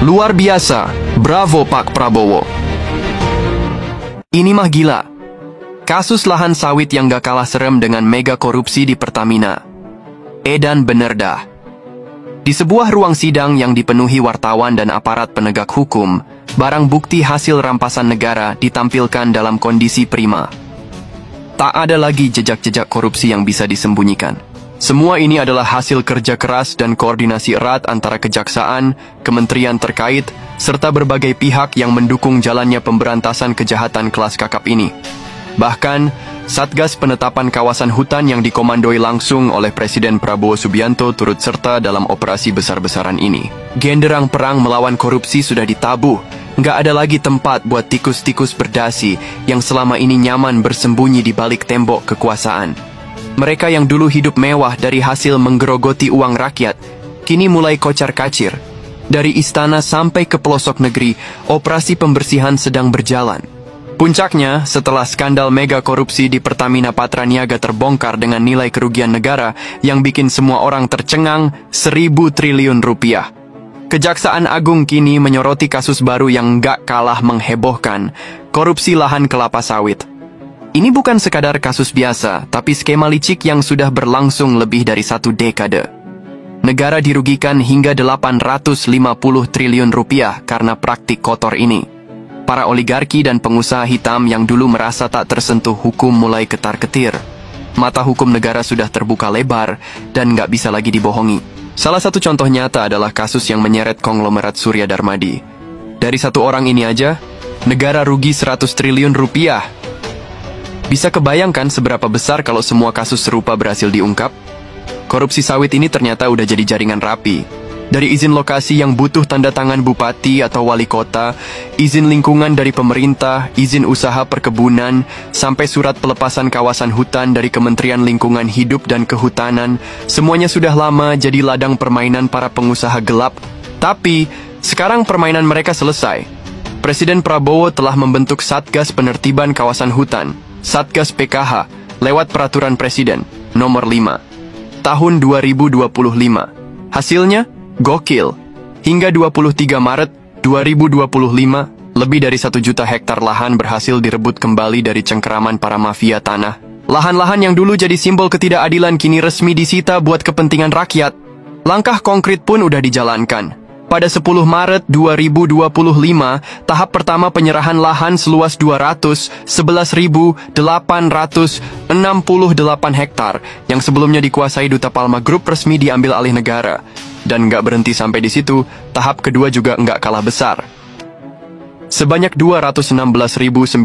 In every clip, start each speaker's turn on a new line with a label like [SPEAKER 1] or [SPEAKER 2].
[SPEAKER 1] Luar biasa, bravo Pak Prabowo. Ini mah gila. Kasus lahan sawit yang gak kalah serem dengan mega korupsi di Pertamina. Edan bener dah. Di sebuah ruang sidang yang dipenuhi wartawan dan aparat penegak hukum, barang bukti hasil rampasan negara ditampilkan dalam kondisi prima. Tak ada lagi jejak-jejak korupsi yang bisa disembunyikan. Semua ini adalah hasil kerja keras dan koordinasi erat antara kejaksaan, kementerian terkait, serta berbagai pihak yang mendukung jalannya pemberantasan kejahatan kelas kakap ini. Bahkan, Satgas Penetapan Kawasan Hutan yang dikomandoi langsung oleh Presiden Prabowo Subianto turut serta dalam operasi besar-besaran ini. Genderang perang melawan korupsi sudah ditabuh. Nggak ada lagi tempat buat tikus-tikus berdasi yang selama ini nyaman bersembunyi di balik tembok kekuasaan. Mereka yang dulu hidup mewah dari hasil menggerogoti uang rakyat, kini mulai kocar-kacir. Dari istana sampai ke pelosok negeri, operasi pembersihan sedang berjalan. Puncaknya, setelah skandal mega korupsi di Pertamina Patraniaga terbongkar dengan nilai kerugian negara yang bikin semua orang tercengang 1.000 triliun rupiah. Kejaksaan Agung kini menyoroti kasus baru yang nggak kalah menghebohkan, korupsi lahan kelapa sawit. Ini bukan sekadar kasus biasa, tapi skema licik yang sudah berlangsung lebih dari 1 dekade. Negara dirugikan hingga 850 triliun rupiah karena praktik kotor ini. Para oligarki dan pengusaha hitam yang dulu merasa tak tersentuh hukum mulai ketar-ketir. Mata hukum negara sudah terbuka lebar dan nggak bisa lagi dibohongi. Salah satu contoh nyata adalah kasus yang menyeret konglomerat Surya Darmadi. Dari satu orang ini aja, negara rugi 100 triliun rupiah. Bisa kebayangkan seberapa besar kalau semua kasus serupa berhasil diungkap? Korupsi sawit ini ternyata udah jadi jaringan rapi. Dari izin lokasi yang butuh tanda tangan bupati atau wali kota, izin lingkungan dari pemerintah, izin usaha perkebunan, sampai surat pelepasan kawasan hutan dari Kementerian Lingkungan Hidup dan Kehutanan, semuanya sudah lama jadi ladang permainan para pengusaha gelap. Tapi, sekarang permainan mereka selesai. Presiden Prabowo telah membentuk Satgas Penertiban Kawasan Hutan, Satgas PKH, lewat Peraturan Presiden Nomor 5, Tahun 2025. Hasilnya, gokil. Hingga 23 Maret 2025, lebih dari 1 juta hektar lahan berhasil direbut kembali dari cengkeraman para mafia tanah. Lahan-lahan yang dulu jadi simbol ketidakadilan kini resmi disita buat kepentingan rakyat. Langkah konkret pun udah dijalankan. Pada 10 Maret 2025, tahap pertama penyerahan lahan seluas 211.868 hektar yang sebelumnya dikuasai Duta Palma Group resmi diambil alih negara. Dan nggak berhenti sampai di situ, tahap kedua juga nggak kalah besar. Sebanyak 216.997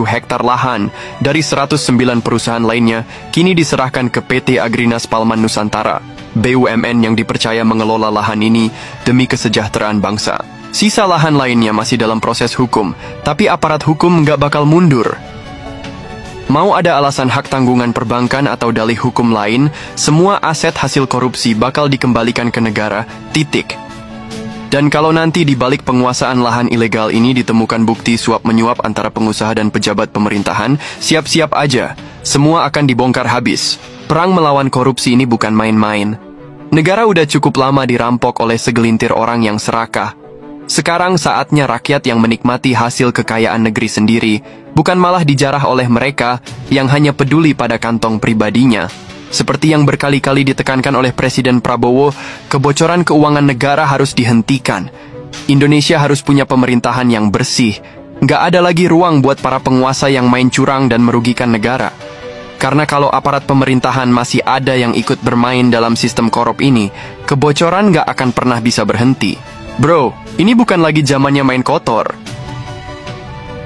[SPEAKER 1] hektar lahan dari 109 perusahaan lainnya kini diserahkan ke PT Agrinas Palman Nusantara, BUMN yang dipercaya mengelola lahan ini demi kesejahteraan bangsa. Sisa lahan lainnya masih dalam proses hukum, tapi aparat hukum nggak bakal mundur. Mau ada alasan hak tanggungan perbankan atau dalih hukum lain, semua aset hasil korupsi bakal dikembalikan ke negara, titik. Dan kalau nanti di balik penguasaan lahan ilegal ini ditemukan bukti suap-menyuap antara pengusaha dan pejabat pemerintahan, siap-siap aja, semua akan dibongkar habis. Perang melawan korupsi ini bukan main-main. Negara udah cukup lama dirampok oleh segelintir orang yang serakah. Sekarang saatnya rakyat yang menikmati hasil kekayaan negeri sendiri, bukan malah dijarah oleh mereka yang hanya peduli pada kantong pribadinya. Seperti yang berkali-kali ditekankan oleh Presiden Prabowo, kebocoran keuangan negara harus dihentikan. Indonesia harus punya pemerintahan yang bersih. Nggak ada lagi ruang buat para penguasa yang main curang dan merugikan negara. Karena kalau aparat pemerintahan masih ada yang ikut bermain dalam sistem korup ini, kebocoran nggak akan pernah bisa berhenti. Bro, ini bukan lagi zamannya main kotor.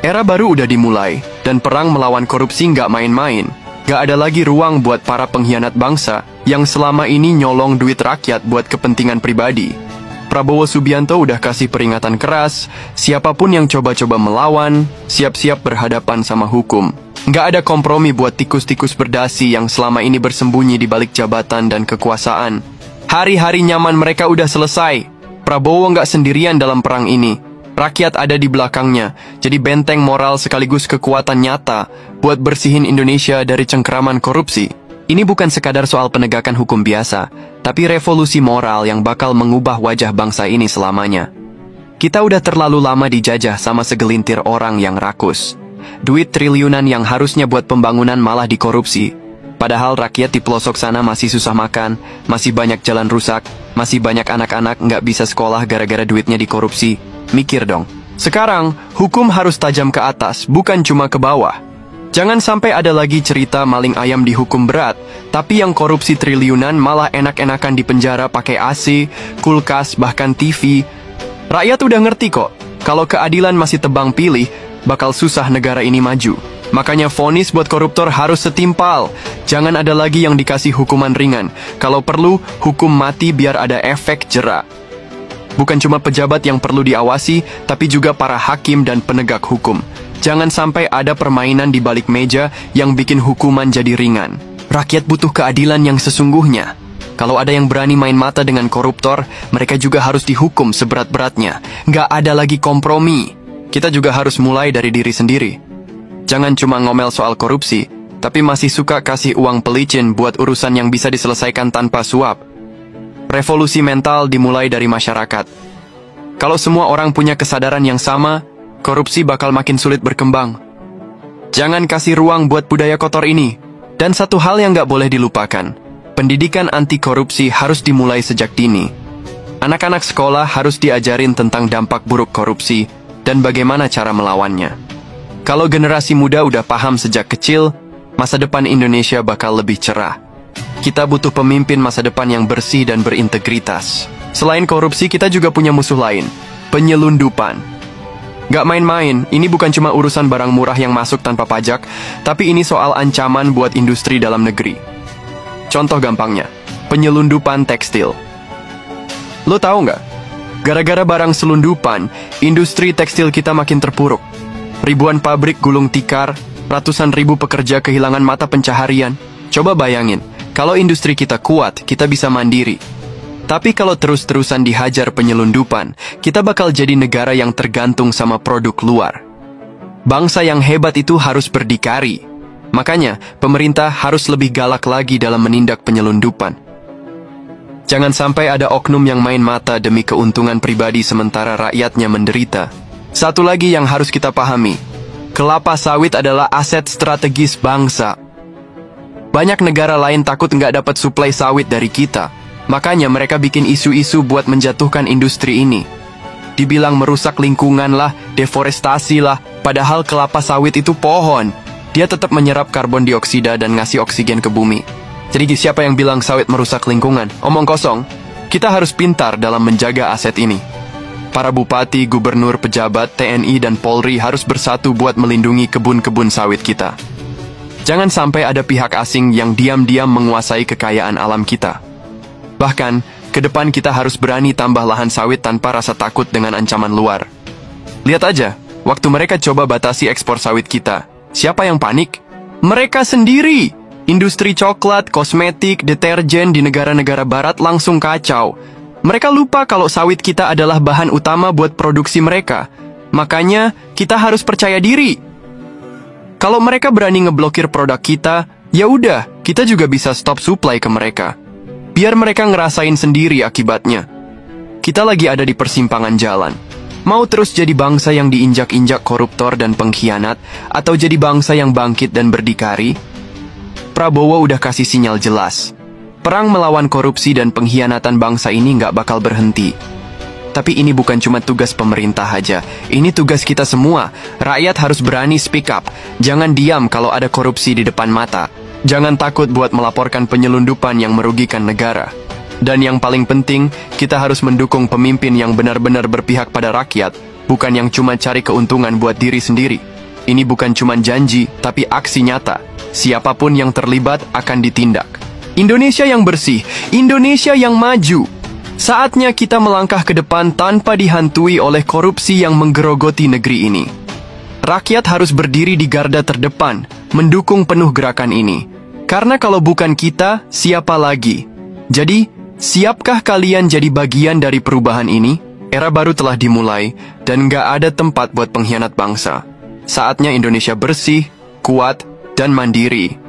[SPEAKER 1] Era baru udah dimulai, dan perang melawan korupsi nggak main-main. Gak ada lagi ruang buat para pengkhianat bangsa yang selama ini nyolong duit rakyat buat kepentingan pribadi. Prabowo Subianto udah kasih peringatan keras, siapapun yang coba-coba melawan, siap-siap berhadapan sama hukum. Gak ada kompromi buat tikus-tikus berdasi yang selama ini bersembunyi di balik jabatan dan kekuasaan. Hari-hari nyaman mereka udah selesai. Prabowo gak sendirian dalam perang ini. Rakyat ada di belakangnya, jadi benteng moral sekaligus kekuatan nyata buat bersihin Indonesia dari cengkeraman korupsi. Ini bukan sekadar soal penegakan hukum biasa, tapi revolusi moral yang bakal mengubah wajah bangsa ini selamanya. Kita udah terlalu lama dijajah sama segelintir orang yang rakus. Duit triliunan yang harusnya buat pembangunan malah dikorupsi. Padahal rakyat di pelosok sana masih susah makan, masih banyak jalan rusak, masih banyak anak-anak nggak bisa sekolah gara-gara duitnya dikorupsi. Mikir dong. Sekarang, hukum harus tajam ke atas, bukan cuma ke bawah. Jangan sampai ada lagi cerita maling ayam dihukum berat, tapi yang korupsi triliunan malah enak-enakan di penjara pakai AC, kulkas, bahkan TV. Rakyat udah ngerti kok, kalau keadilan masih tebang pilih, bakal susah negara ini maju. Makanya vonis buat koruptor harus setimpal. Jangan ada lagi yang dikasih hukuman ringan. Kalau perlu, hukum mati biar ada efek jera. Bukan cuma pejabat yang perlu diawasi, tapi juga para hakim dan penegak hukum. Jangan sampai ada permainan di balik meja yang bikin hukuman jadi ringan. Rakyat butuh keadilan yang sesungguhnya. Kalau ada yang berani main mata dengan koruptor, mereka juga harus dihukum seberat-beratnya. Nggak ada lagi kompromi. Kita juga harus mulai dari diri sendiri. Jangan cuma ngomel soal korupsi, tapi masih suka kasih uang pelicin buat urusan yang bisa diselesaikan tanpa suap. Revolusi mental dimulai dari masyarakat. Kalau semua orang punya kesadaran yang sama, korupsi bakal makin sulit berkembang. Jangan kasih ruang buat budaya kotor ini. Dan satu hal yang nggak boleh dilupakan, pendidikan anti korupsi harus dimulai sejak dini. Anak-anak sekolah harus diajarin tentang dampak buruk korupsi dan bagaimana cara melawannya. Kalau generasi muda udah paham sejak kecil, masa depan Indonesia bakal lebih cerah. Kita butuh pemimpin masa depan yang bersih dan berintegritas. Selain korupsi, kita juga punya musuh lain, penyelundupan. Gak main-main, ini bukan cuma urusan barang murah yang masuk tanpa pajak, tapi ini soal ancaman buat industri dalam negeri. Contoh gampangnya, penyelundupan tekstil. Lo tahu nggak? Gara-gara barang selundupan, industri tekstil kita makin terpuruk. Ribuan pabrik gulung tikar, ratusan ribu pekerja kehilangan mata pencaharian. Coba bayangin, kalau industri kita kuat, kita bisa mandiri. Tapi kalau terus-terusan dihajar penyelundupan, kita bakal jadi negara yang tergantung sama produk luar. Bangsa yang hebat itu harus berdikari. Makanya, pemerintah harus lebih galak lagi dalam menindak penyelundupan. Jangan sampai ada oknum yang main mata demi keuntungan pribadi sementara rakyatnya menderita. Satu lagi yang harus kita pahami, kelapa sawit adalah aset strategis bangsa. Banyak negara lain takut nggak dapat suplai sawit dari kita. Makanya mereka bikin isu-isu buat menjatuhkan industri ini. Dibilang merusak lingkungan lah, deforestasi lah, padahal kelapa sawit itu pohon. Dia tetap menyerap karbon dioksida dan ngasih oksigen ke bumi. Jadi siapa yang bilang sawit merusak lingkungan? Omong kosong. Kita harus pintar dalam menjaga aset ini. Para bupati, gubernur, pejabat, TNI, dan Polri harus bersatu buat melindungi kebun-kebun sawit kita. Jangan sampai ada pihak asing yang diam-diam menguasai kekayaan alam kita. Bahkan, ke depan kita harus berani tambah lahan sawit tanpa rasa takut dengan ancaman luar. Lihat aja, waktu mereka coba batasi ekspor sawit kita, siapa yang panik? Mereka sendiri! Industri coklat, kosmetik, deterjen di negara-negara barat langsung kacau. Mereka lupa kalau sawit kita adalah bahan utama buat produksi mereka. Makanya, kita harus percaya diri. Kalau mereka berani ngeblokir produk kita, ya udah, kita juga bisa stop supply ke mereka. Biar mereka ngerasain sendiri akibatnya. Kita lagi ada di persimpangan jalan. Mau terus jadi bangsa yang diinjak-injak koruptor dan pengkhianat, atau jadi bangsa yang bangkit dan berdikari? Prabowo udah kasih sinyal jelas. Perang melawan korupsi dan pengkhianatan bangsa ini nggak bakal berhenti. Tapi ini bukan cuma tugas pemerintah aja. Ini tugas kita semua. Rakyat harus berani speak up. Jangan diam kalau ada korupsi di depan mata. Jangan takut buat melaporkan penyelundupan yang merugikan negara. Dan yang paling penting, kita harus mendukung pemimpin yang benar-benar berpihak pada rakyat, bukan yang cuma cari keuntungan buat diri sendiri. Ini bukan cuma janji, tapi aksi nyata. Siapapun yang terlibat akan ditindak. Indonesia yang bersih, Indonesia yang maju. Saatnya kita melangkah ke depan tanpa dihantui oleh korupsi yang menggerogoti negeri ini. Rakyat harus berdiri di garda terdepan, mendukung penuh gerakan ini. Karena kalau bukan kita, siapa lagi? Jadi, siapkah kalian jadi bagian dari perubahan ini? Era baru telah dimulai, dan nggak ada tempat buat pengkhianat bangsa. Saatnya Indonesia bersih, kuat, dan mandiri.